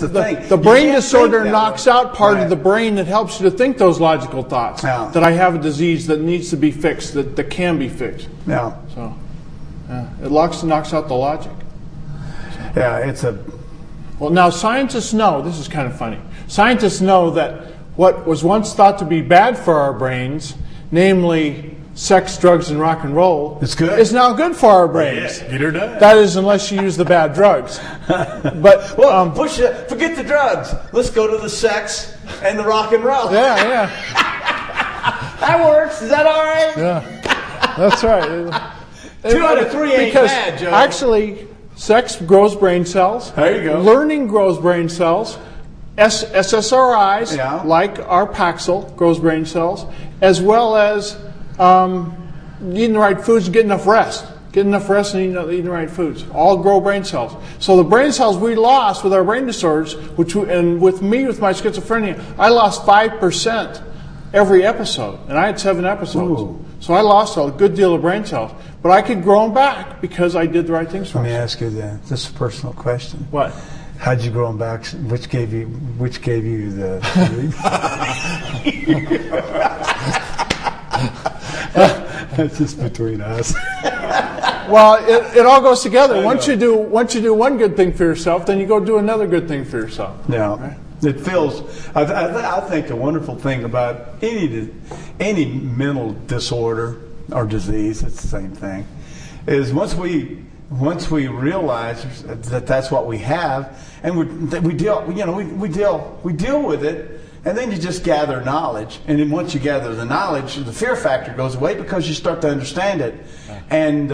the thing. The brain disorder knocks out part of the brain that helps you to think those logical thoughts. Yeah. That I have a disease that needs to be fixed, that can be fixed. Yeah. So, it knocks out the logic. Yeah, it's a... Well, now scientists know, this is kind of funny, scientists know that what was once thought to be bad for our brains, namely sex, drugs, and rock and roll, it's good. Is now good for our brains. Yeah, get her done. That is, unless you use the bad drugs. But well, forget the drugs. Let's go to the sex and the rock and roll. Yeah. That works. Is that all right? Yeah, that's right. 2 out of 3 ain't bad, Joe. Actually, sex grows brain cells. There you go. Learning grows brain cells. SSRIs, like our Paxil, grows brain cells, as well as eating the right foods and getting enough rest. Get enough rest and eating the right foods. All grow brain cells. So the brain cells we lost with our brain disorders, and with me with my schizophrenia, I lost 5% every episode, and I had 7 episodes. Ooh. So I lost a good deal of brain cells, but I could grow them back because I did the right things for Let me myself. ask you this. This is a personal question. What? How'd you grow them back? Which gave you the? That's just between us. Well, it all goes together. Once you do one good thing for yourself, then you go do another good thing for yourself. Yeah, right? It feels. I think the wonderful thing about any mental disorder or disease, it's the same thing, is once we realize that that's what we have, and we deal with it, and then you just gather knowledge, and then once you gather the knowledge, the fear factor goes away because you start to understand it, and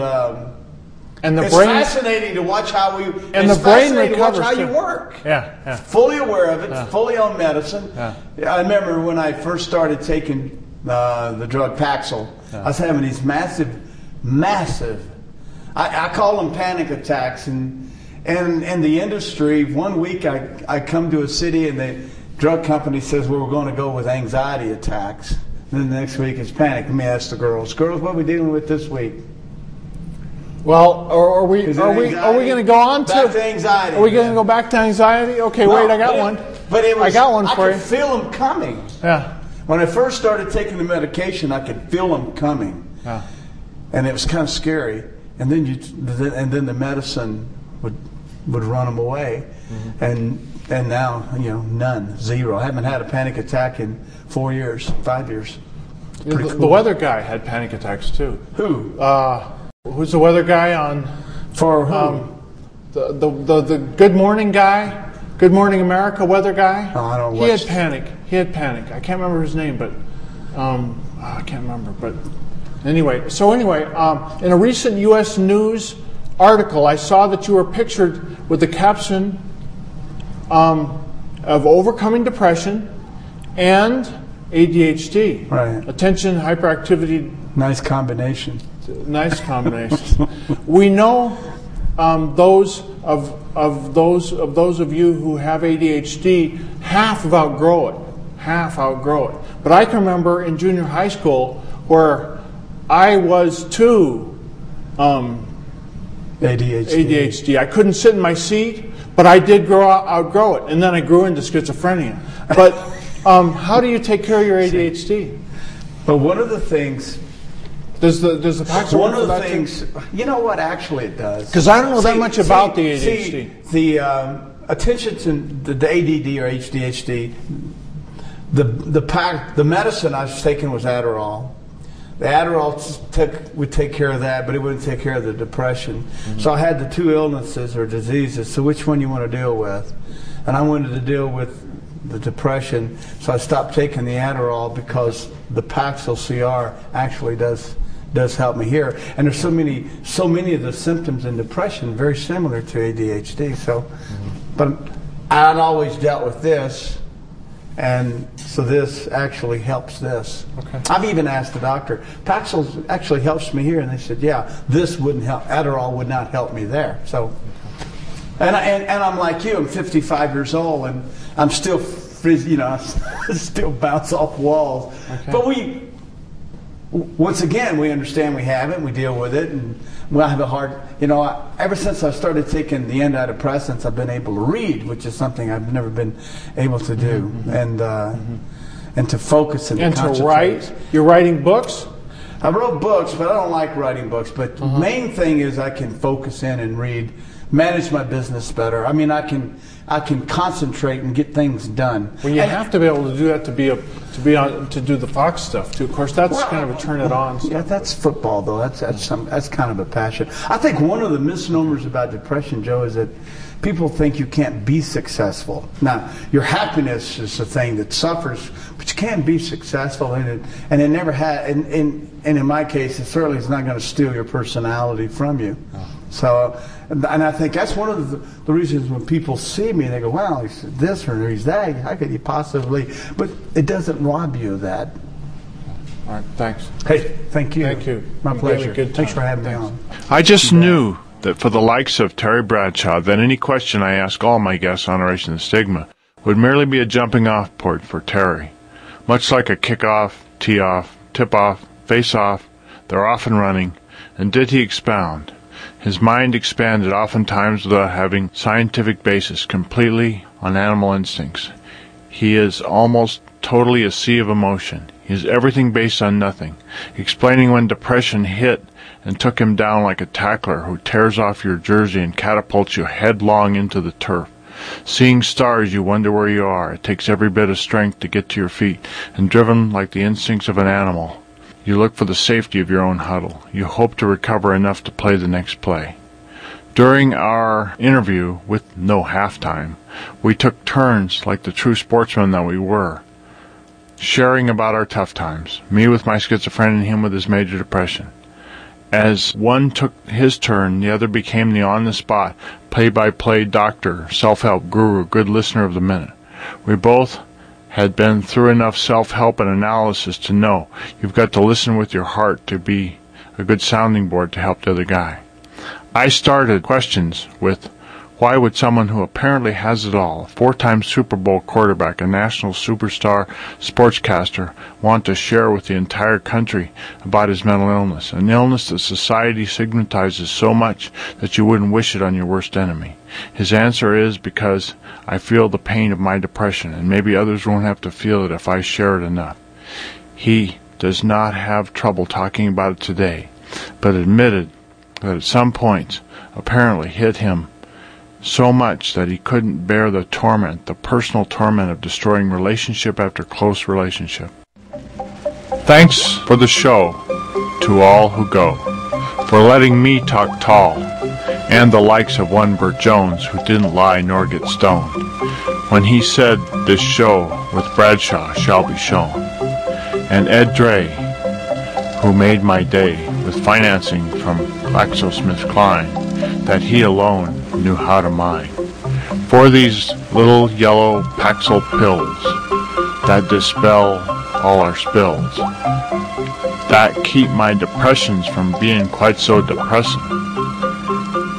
it's fascinating to watch how we. And the brain recovers how you work. Yeah. Fully aware of it, fully on medicine. Yeah. I remember when I first started taking the drug Paxil, I was having these massive. I call them panic attacks, and in the industry, one week I come to a city and the drug company says, well, we're going to go with anxiety attacks. And then the next week it's panic. Let me ask the girls, what are we dealing with this week? Well, are we going to go on back to anxiety? Are we going to go back to anxiety? Okay, no, wait, I got one. But it was, I got one for you. I could feel them coming. Yeah. When I first started taking the medication, I could feel them coming. Yeah. And it was kind of scary. And then the medicine would run them away, and now none, zero. I haven't had a panic attack in 4 years, 5 years. The weather guy had panic attacks too. Who? Who's the weather guy on? For who? The Good Morning guy, Good Morning America weather guy. Oh, I don't know. He had panic. I can't remember his name, but I can't remember, but. Anyway, in a recent U.S. News article, I saw that you were pictured with the caption of overcoming depression and ADHD. Right. Attention, hyperactivity. Nice combination. Nice combination. We know those of you who have ADHD half outgrow it. But I can remember in junior high school where I was too ADHD. I couldn't sit in my seat, but I did outgrow it, and then I grew into schizophrenia. But how do you take care of your ADHD? Well, one of the things. Does the Paxil one of the things? You know what? Actually, it does. Because I don't know that much about the ADHD. The attention to the ADD or ADHD. The medicine I was taking was Adderall. The Adderall would take care of that, but it wouldn't take care of the depression. Mm-hmm. So I had the 2 illnesses or diseases. So which one you want to deal with? And I wanted to deal with the depression. So I stopped taking the Adderall because the Paxil CR actually does help me here. And there's so many of the symptoms in depression very similar to ADHD. So, but I'd always dealt with this. And so this actually helps this. Okay. I've even asked the doctor, Paxil actually helps me here. And they said, yeah, this wouldn't help. Adderall would not help me there. So, and I'm like you, I'm 55 years old, and I'm still, still bounce off walls. Okay. But once again, we understand we have it, and we deal with it, and we'll have a hard, ever since I started taking the antidepressants, I've been able to read, which is something I've never been able to do, and to focus and concentrate. To write. You're writing books? I wrote books, but I don't like writing books. But the main thing is I can focus in and read, manage my business better. I mean, I can concentrate and get things done. Well, you have to be able to do that to do the Fox stuff too. Of course, that's kind of a turn it on stuff. Yeah, that's football though. That's kind of a passion. I think one of the misnomers about depression, Joe, is that people think you can't be successful. Now, your happiness is the thing that suffers, but you can be successful, and it never had. And in my case, it certainly is not going to steal your personality from you. So, and I think that's one of the reasons when people see me, they go, "Wow, he's this or he's that. How could he possibly?" But it doesn't rob you of that. All right, thanks. Hey, thank you. Thank you. My pleasure. Good time. Thanks for having me on. I just knew that for the likes of Terry Bradshaw, that any question I ask all my guests on Erasing the Stigma would merely be a jumping-off point for Terry. Much like a kick-off, tee-off, tip-off, face-off, they're off and running. And did he expound? His mind expanded oftentimes without having scientific basis, completely on animal instincts. He is almost totally a sea of emotion. He is everything based on nothing, explaining when depression hit and took him down like a tackler who tears off your jersey and catapults you headlong into the turf. Seeing stars, you wonder where you are. It takes every bit of strength to get to your feet, and driven like the instincts of an animal, you look for the safety of your own huddle. You hope to recover enough to play the next play. During our interview, with no halftime, we took turns like the true sportsmen that we were, sharing about our tough times, me with my schizophrenia and him with his major depression. As one took his turn, the other became the on-the-spot, play-by-play doctor, self-help guru, good listener of the minute. We both had been through enough self-help and analysis to know you've got to listen with your heart to be a good sounding board to help the other guy. I started questions with, why would someone who apparently has it all, a four-time Super Bowl quarterback, a national superstar sportscaster, want to share with the entire country about his mental illness, an illness that society stigmatizes so much that you wouldn't wish it on your worst enemy? His answer is, because I feel the pain of my depression, and maybe others won't have to feel it if I share it enough. He does not have trouble talking about it today, but admitted that at some points apparently hit him so much that he couldn't bear the torment, the personal torment of destroying relationship after close relationship. Thanks for the show to all who go, for letting me talk tall, and the likes of one Burt Jones who didn't lie nor get stoned, when he said this show with Bradshaw shall be shown, and Ed Dre, who made my day with financing from GlaxoSmithKline that he alone knew how to mine. For these little yellow Paxil pills that dispel all our spills, that keep my depressions from being quite so depressing.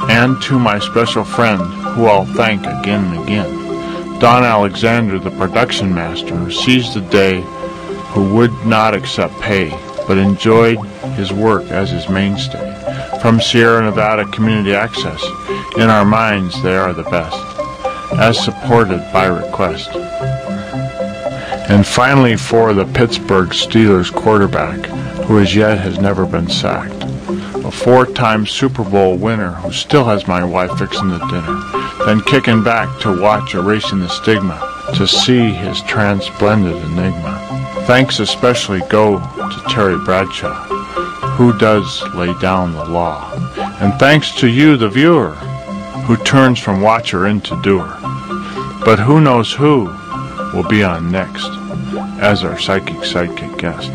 And to my special friend, who I'll thank again and again, Don Alexander, the production master, who seized the day, who would not accept pay, but enjoyed his work as his mainstay. From Sierra Nevada Community Access, in our minds they are the best, as supported by request. And finally, for the Pittsburgh Steelers quarterback, who as yet has never been sacked, a four-time Super Bowl winner who still has my wife fixing the dinner, then kicking back to watch Erasing the Stigma, to see his transplendent enigma. Thanks especially go to Terry Bradshaw, who does lay down the law. And thanks to you, the viewer, who turns from watcher into doer. But who knows who will be on next as our psychic sidekick guest.